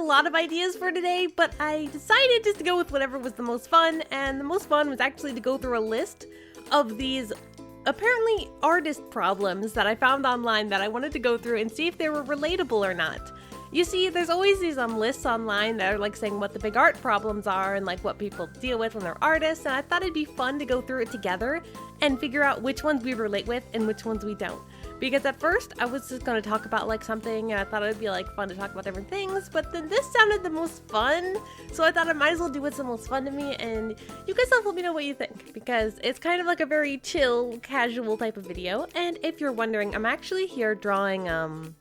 lot of ideas for today, but I decided just to go with whatever was the most fun, and the most fun was actually to go through a list of these apparently artist problems that I found online that I wanted to go through and see if they were relatable or not. You see, there's always these lists online that are like saying what the big art problems are and like what people deal with when they're artists, and I thought it'd be fun to go through it together and figure out which ones we relate with and which ones we don't. Because at first I was just going to talk about like something and I thought it would be like fun to talk about different things, but then this sounded the most fun, so I thought I might as well do what's the most fun to me, and you guys have to let me know what you think, because it's kind of like a very chill, casual type of video. And if you're wondering, I'm actually here drawing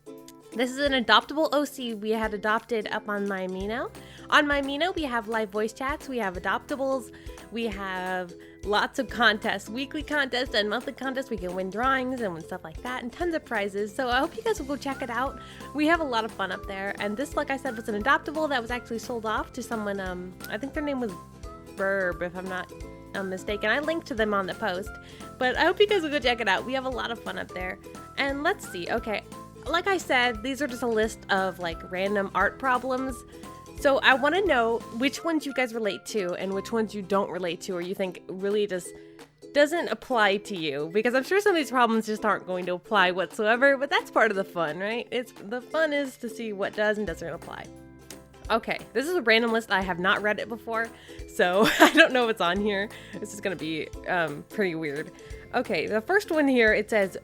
this is an adoptable OC we had adopted up on MyMino. On MyMino, we have live voice chats, we have adoptables, we have lots of contests, weekly contests and monthly contests. We can win drawings and win stuff like that, and tons of prizes. So I hope you guys will go check it out. We have a lot of fun up there. And this, like I said, was an adoptable that was actually sold off to someone. I think their name was Verb, if I'm not mistaken. I linked to them on the post, but I hope you guys will go check it out. We have a lot of fun up there. And let's see. Okay. Like I said, these are just a list of like random art problems. So I want to know which ones you guys relate to and which ones you don't relate to, or you think really just doesn't apply to you. Because I'm sure some of these problems just aren't going to apply whatsoever, but that's part of the fun, right? The fun is to see what does and doesn't apply. Okay, this is a random list. I have not read it before, so I don't know what's on here. This is going to be pretty weird. Okay, the first one here, it says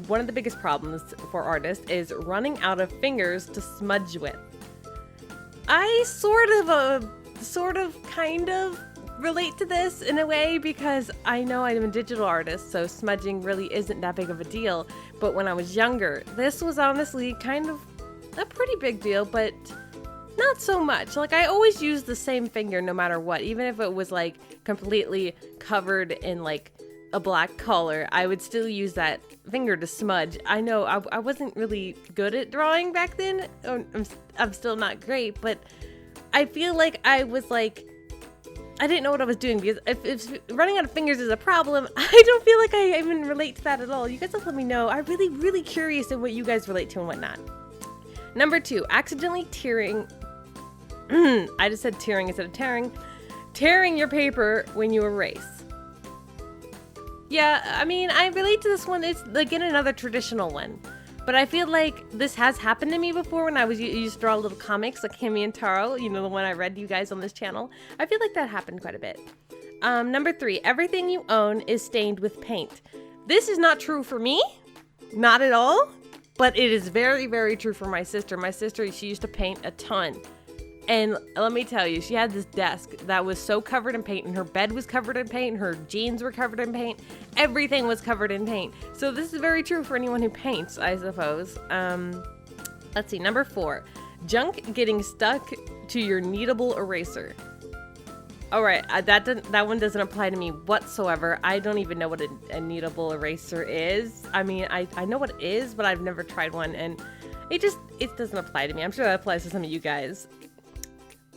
one of the biggest problems for artists is running out of fingers to smudge with. I sort of kind of relate to this in a way, because I know I'm a digital artist, so smudging really isn't that big of a deal. But when I was younger, this was honestly kind of a pretty big deal, but not so much. Like, I always used the same finger no matter what, even if it was like completely covered in like a black color, I would still use that finger to smudge. I know I wasn't really good at drawing back then. I'm still not great, but I feel like I was like, I didn't know what I was doing, because if running out of fingers is a problem, I don't feel like I even relate to that at all. You guys have to let me know. I'm really, really curious in what you guys relate to and whatnot. Number 2, accidentally tearing. I just said tearing instead of tearing. Tearing your paper when you erase. Yeah, I mean, I relate to this one. It's again another traditional one, but I feel like this has happened to me before when I used to draw little comics like 𝐏𝐫𝐸 and Taro, you know, the one I read to you guys on this channel. I feel like that happened quite a bit. Number 3, everything you own is stained with paint. This is not true for me, not at all, but it is very, very true for my sister. My sister, she used to paint a ton. And let me tell you, she had this desk that was so covered in paint, and her bed was covered in paint, and her jeans were covered in paint. Everything was covered in paint. So this is very true for anyone who paints, I suppose. Let's see, number 4, junk getting stuck to your kneadable eraser. All right, that one doesn't apply to me whatsoever. I don't even know what a kneadable eraser is. I mean, I know what it is, but I've never tried one, and it doesn't apply to me. I'm sure that applies to some of you guys.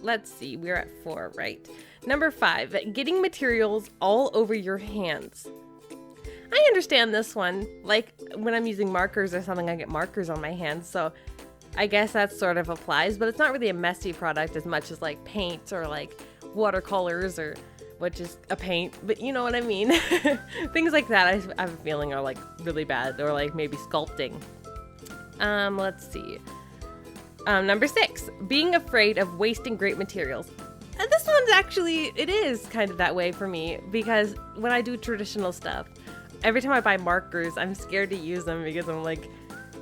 Let's see, we're at 4, right? Number 5, getting materials all over your hands. I understand this one. Like, when I'm using markers or something, I get markers on my hands, so I guess that sort of applies, but it's not really a messy product as much as like paint or like watercolors, or which is a paint, but you know what I mean. Things like that I have a feeling are like really bad, or like maybe sculpting. Let's see. Number 6, being afraid of wasting great materials. And this one's actually, it is kind of that way for me, because when I do traditional stuff, every time I buy markers, I'm scared to use them, because I'm like,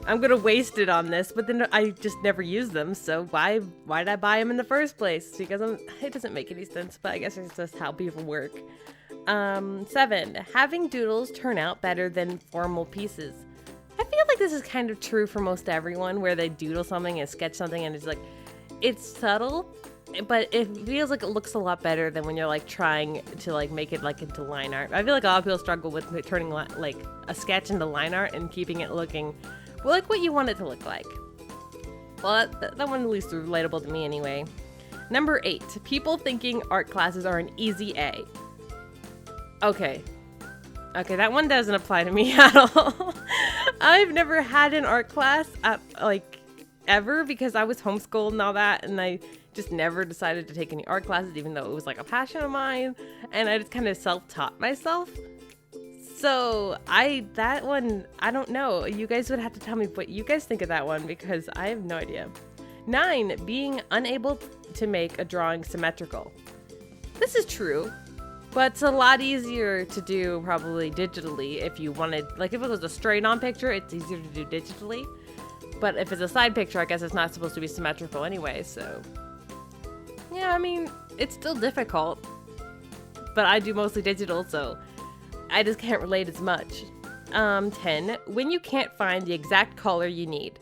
I'm gonna waste it on this, but then I just never use them, so why did I buy them in the first place? Because it doesn't make any sense, but I guess it's just how people work. 7, having doodles turn out better than formal pieces. I feel like this is kind of true for most everyone, where they doodle something and sketch something, and it's like, it's subtle, but it feels like it looks a lot better than when you're like trying to like make it like into line art. I feel like a lot of people struggle with turning like a sketch into line art and keeping it looking well, like what you want it to look like. Well, that one at least is relatable to me anyway. Number 8, people thinking art classes are an easy A. Okay, that one doesn't apply to me at all. I've never had an art class at, like, ever because I was homeschooled and all that, and I just never decided to take any art classes, even though it was like a passion of mine, and I just kind of self-taught myself. So that one, I don't know. You guys would have to tell me what you guys think of that one because I have no idea. 9, being unable to make a drawing symmetrical. This is true, but it's a lot easier to do probably digitally if you wanted, like if it was a straight on picture, it's easier to do digitally. But if it's a side picture, I guess it's not supposed to be symmetrical anyway, so. Yeah, I mean, it's still difficult, but I do mostly digital, so I just can't relate as much. 10, when you can't find the exact color you need.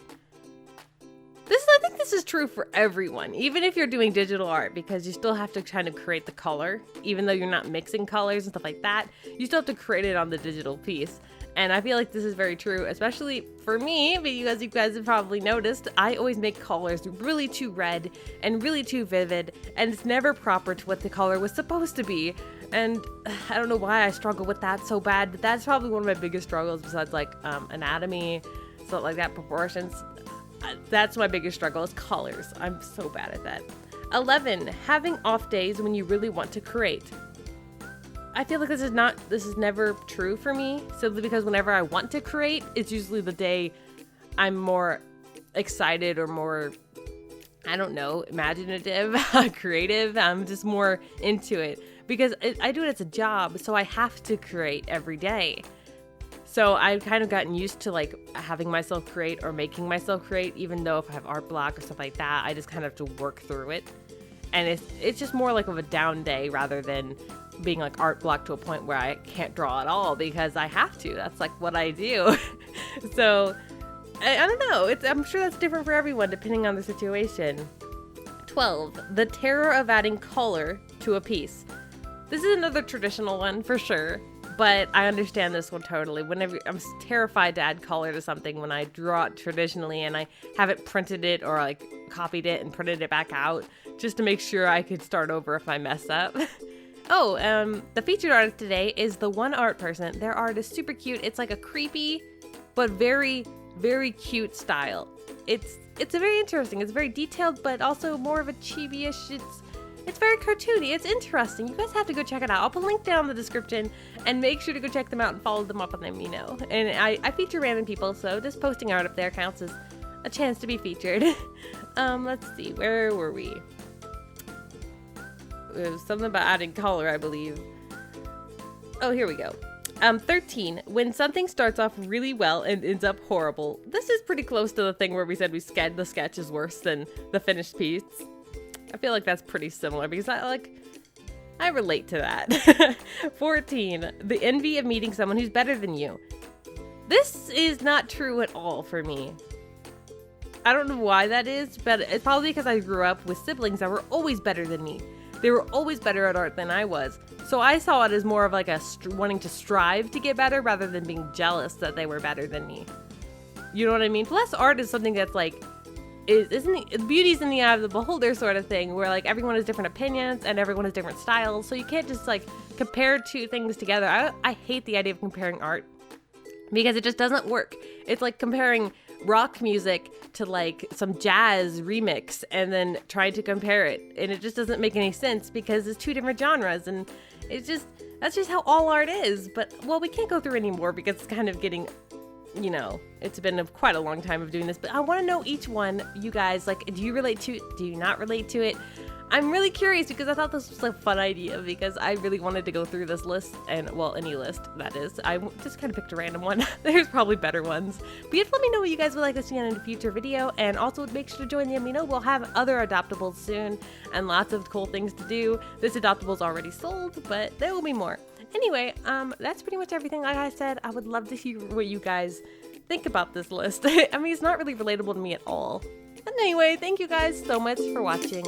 I think this is true for everyone, even if you're doing digital art, because you still have to kind of create the color, even though you're not mixing colors and stuff like that, you still have to create it on the digital piece. And I feel like this is very true, especially for me, because you guys have probably noticed, I always make colors really too red and really too vivid, and it's never proper to what the color was supposed to be. And I don't know why I struggle with that so bad, but that's probably one of my biggest struggles besides like anatomy, stuff like that, proportions. That's my biggest struggle is colors. I'm so bad at that. 11, having off days when you really want to create. I feel like this is never true for me, simply because whenever I want to create, it's usually the day I'm more excited or more, I don't know, imaginative, creative. I'm just more into it because I do it as a job, so I have to create every day. So I've kind of gotten used to like having myself create or making myself create, even though if I have art block or stuff like that, I just kind of have to work through it. And it's just more like of a down day rather than being like art block to a point where I can't draw at all because I have to. That's like what I do. So I don't know. I'm sure that's different for everyone depending on the situation. 12, the terror of adding color to a piece. This is another traditional one for sure. But I understand this one totally. Whenever I'm terrified to add color to something when I draw it traditionally and I haven't printed it or like copied it and printed it back out just to make sure I could start over if I mess up. The featured artist today is the one art person. Their art is super cute. It's like a creepy but very, very cute style. It's a very interesting. It's very detailed but also more of a chibi-ish. It's very cartoony. It's interesting. You guys have to go check it out. I'll put a link down in the description and make sure to go check them out and follow them up on them, And I feature random people, so just posting art up there counts as a chance to be featured. Let's see. Where were we? It was something about adding color, I believe. Oh, here we go. 13. When something starts off really well and ends up horrible. This is pretty close to the thing where we said the sketch is worse than the finished piece. I feel like that's pretty similar because I relate to that. 14, the envy of meeting someone who's better than you. This is not true at all for me. I don't know why that is, but it's probably because I grew up with siblings that were always better than me. They were always better at art than I was. So I saw it as more of like wanting to strive to get better rather than being jealous that they were better than me. You know what I mean? Plus art is something that's like, beauty's in the eye of the beholder sort of thing where like everyone has different opinions and everyone has different styles, so you can't just like compare two things together. I hate the idea of comparing art because it just doesn't work. It's like comparing rock music to like some jazz remix and then trying to compare it, and it just doesn't make any sense because it's two different genres, and that's just how all art is. But well, we can't go through anymore because it's kind of getting, it's been quite a long time of doing this, but I want to know each one, you guys, like, do you relate to it? Do you not relate to it? I'm really curious because I thought this was a fun idea because I really wanted to go through this list and, well, any list, that is. I just kind of picked a random one. There's probably better ones. But you have to let me know what you guys would like to see in a future video, and also make sure to join the Amino. We'll have other adoptables soon and lots of cool things to do. This adoptable's already sold, but there will be more. Anyway, that's pretty much everything. Like I said, I would love to hear what you guys think about this list. I mean, it's not really relatable to me at all. But anyway, thank you guys so much for watching.